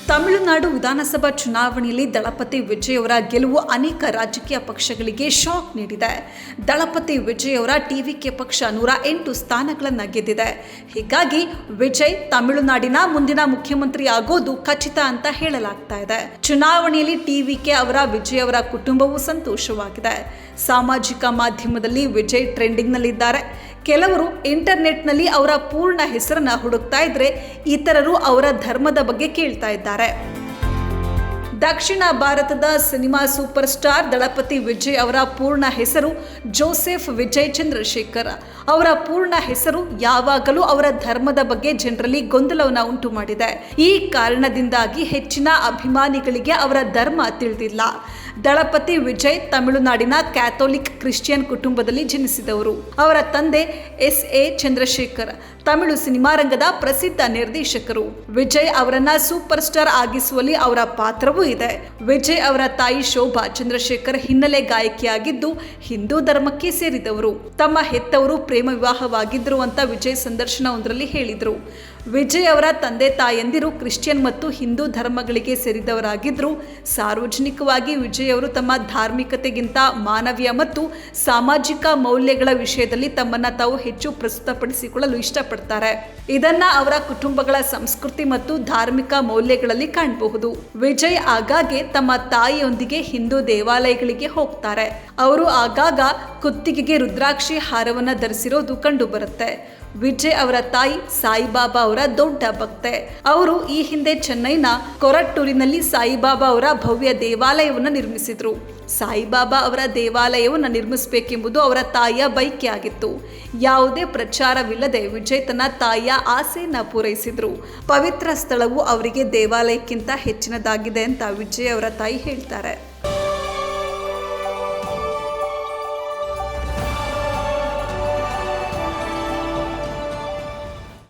ತಮಿಳುನಾಡು ವಿಧಾನಸಭಾ ಚುನಾವಣೆಯಲ್ಲಿ ದಳಪತಿ ವಿಜಯ್ ಅವರ ಗೆಲುವು ಅನೇಕ ರಾಜಕೀಯ ಪಕ್ಷಗಳಿಗೆ ಶಾಕ್ ನೀಡಿದೆ. ದಳಪತಿ ವಿಜಯ್ ಅವರ ಟಿವಿಕೆ ಪಕ್ಷ 108 ಸ್ಥಾನಗಳನ್ನು ಗೆದ್ದಿದೆ. ಹೀಗಾಗಿ ವಿಜಯ್ ತಮಿಳುನಾಡಿನ ಮುಂದಿನ ಮುಖ್ಯಮಂತ್ರಿ ಆಗೋದು ಖಚಿತ ಅಂತ ಹೇಳಲಾಗ್ತಾ ಇದೆ. ಚುನಾವಣೆಯಲ್ಲಿ ಟಿವಿಕೆ ಅವರ ವಿಜಯ್ ಅವರ ಕುಟುಂಬವೂ ಸಂತೋಷವಾಗಿದೆ. ಸಾಮಾಜಿಕ ಮಾಧ್ಯಮದಲ್ಲಿ ವಿಜಯ್ ಟ್ರೆಂಡಿಂಗ್ನಲ್ಲಿದ್ದಾರೆ. ಕೆಲವರು ಇಂಟರ್ನೆಟ್ನಲ್ಲಿ ಅವರ ಪೂರ್ಣ ಹೆಸರನ್ನ ಹುಡುಕ್ತಾ ಇದ್ರೆ, ಇತರರು ಅವರ ಧರ್ಮದ ಬಗ್ಗೆ ಕೇಳ್ತಾ ಇದ್ದಾರೆ. ದಕ್ಷಿಣ ಭಾರತದ ಸಿನಿಮಾ ಸೂಪರ್ ಸ್ಟಾರ್ ದಳಪತಿ ವಿಜಯ್ ಅವರ ಪೂರ್ಣ ಹೆಸರು ಜೋಸೆಫ್ ವಿಜಯ್ ಚಂದ್ರಶೇಖರ್. ಅವರ ಪೂರ್ಣ ಹೆಸರು ಯಾವಾಗಲೂ ಅವರ ಧರ್ಮದ ಬಗ್ಗೆ ಜನರಲ್ಲಿ ಗೊಂದಲವನ್ನು ಉಂಟು ಮಾಡಿದೆ. ಈ ಕಾರಣದಿಂದಾಗಿ ಹೆಚ್ಚಿನ ಅಭಿಮಾನಿಗಳಿಗೆ ಅವರ ಧರ್ಮ ತಿಳಿದಿಲ್ಲ. ದಳಪತಿ ವಿಜಯ್ ತಮಿಳುನಾಡಿನ ಕ್ಯಾಥೋಲಿಕ್ ಕ್ರಿಶ್ಚಿಯನ್ ಕುಟುಂಬದಲ್ಲಿ ಜನಿಸಿದವರು. ಅವರ ತಂದೆ ಎಸ್.ಎ. ಚಂದ್ರಶೇಖರ್ ತಮಿಳು ಸಿನಿಮಾ ರಂಗದ ಪ್ರಸಿದ್ಧ ನಿರ್ದೇಶಕರು. ವಿಜಯ್ ಅವರನ್ನ ಸೂಪರ್ ಸ್ಟಾರ್ ಆಗಿಸುವಲ್ಲಿ ಅವರ ಪಾತ್ರವೂ ಇದೆ. ವಿಜಯ್ ಅವರ ತಾಯಿ ಶೋಭಾ ಚಂದ್ರಶೇಖರ್ ಹಿನ್ನೆಲೆ ಗಾಯಕಿಯಾಗಿದ್ದು ಹಿಂದೂ ಧರ್ಮಕ್ಕೆ ಸೇರಿದವರು. ತಮ್ಮ ಹೆತ್ತವರು ಪ್ರೇಮ ವಿವಾಹವಾಗಿದ್ರು ಅಂತ ವಿಜಯ್ ಸಂದರ್ಶನವೊಂದರಲ್ಲಿ ಹೇಳಿದರು. ವಿಜಯ್ ಅವರ ತಂದೆ ತಾಯಂದಿರು ಕ್ರಿಶ್ಚಿಯನ್ ಮತ್ತು ಹಿಂದೂ ಧರ್ಮಗಳಿಗೆ ಸೇರಿದವರಾಗಿದ್ದರು. ಸಾರ್ವಜನಿಕವಾಗಿ ವಿಜಯ್ ಅವರು ತಮ್ಮ ಧಾರ್ಮಿಕತೆಗಿಂತ ಮಾನವೀಯ ಮತ್ತು ಸಾಮಾಜಿಕ ಮೌಲ್ಯಗಳ ವಿಷಯದಲ್ಲಿ ತಮ್ಮನ್ನ ತಾವು ಹೆಚ್ಚು ಪ್ರಸ್ತುತಪಡಿಸಿಕೊಳ್ಳಲು ಇಷ್ಟಪಡ್ತಾರೆ. ಇದನ್ನ ಅವರ ಕುಟುಂಬಗಳ ಸಂಸ್ಕೃತಿ ಮತ್ತು ಧಾರ್ಮಿಕ ಮೌಲ್ಯಗಳಲ್ಲಿ ಕಾಣಬಹುದು. ವಿಜಯ್ ಆಗಾಗ್ಗೆ ತಮ್ಮ ತಾಯಿಯೊಂದಿಗೆ ಹಿಂದೂ ದೇವಾಲಯಗಳಿಗೆ ಹೋಗ್ತಾರೆ. ಅವರು ಆಗಾಗ ಕುತ್ತಿಗೆಗೆ ರುದ್ರಾಕ್ಷಿ ಹಾರವನ್ನ ಧರಿಸಿರೋದು ಕಂಡು ಬರುತ್ತೆ. ವಿಜಯ್ ಅವರ ತಾಯಿ ಸಾಯಿಬಾಬಾ ಅವರ ದೊಡ್ಡ ಭಕ್ತೆ. ಅವರು ಈ ಹಿಂದೆ ಚೆನ್ನೈನ ಕೊರಟ್ಟೂರಿನಲ್ಲಿ ಸಾಯಿಬಾಬಾ ಅವರ ಭವ್ಯ ದೇವಾಲಯವನ್ನು ನಿರ್ಮಿಸಿದ್ರು. ಸಾಯಿಬಾಬಾ ಅವರ ದೇವಾಲಯವನ್ನು ನಿರ್ಮಿಸಬೇಕೆಂಬುದು ಅವರ ತಾಯಿಯ ಬಯಕೆ ಆಗಿತ್ತು. ಯಾವುದೇ ಪ್ರಚಾರವಿಲ್ಲದೆ ವಿಜಯ್ ತನ್ನ ತಾಯಿಯ ಆಸೆಯನ್ನು ಪೂರೈಸಿದ್ರು. ಪವಿತ್ರ ಸ್ಥಳವು ಅವರಿಗೆ ದೇವಾಲಯಕ್ಕಿಂತ ಹೆಚ್ಚಿನದಾಗಿದೆ ಅಂತ ವಿಜಯ್ ಅವರ ತಾಯಿ ಹೇಳ್ತಾರೆ.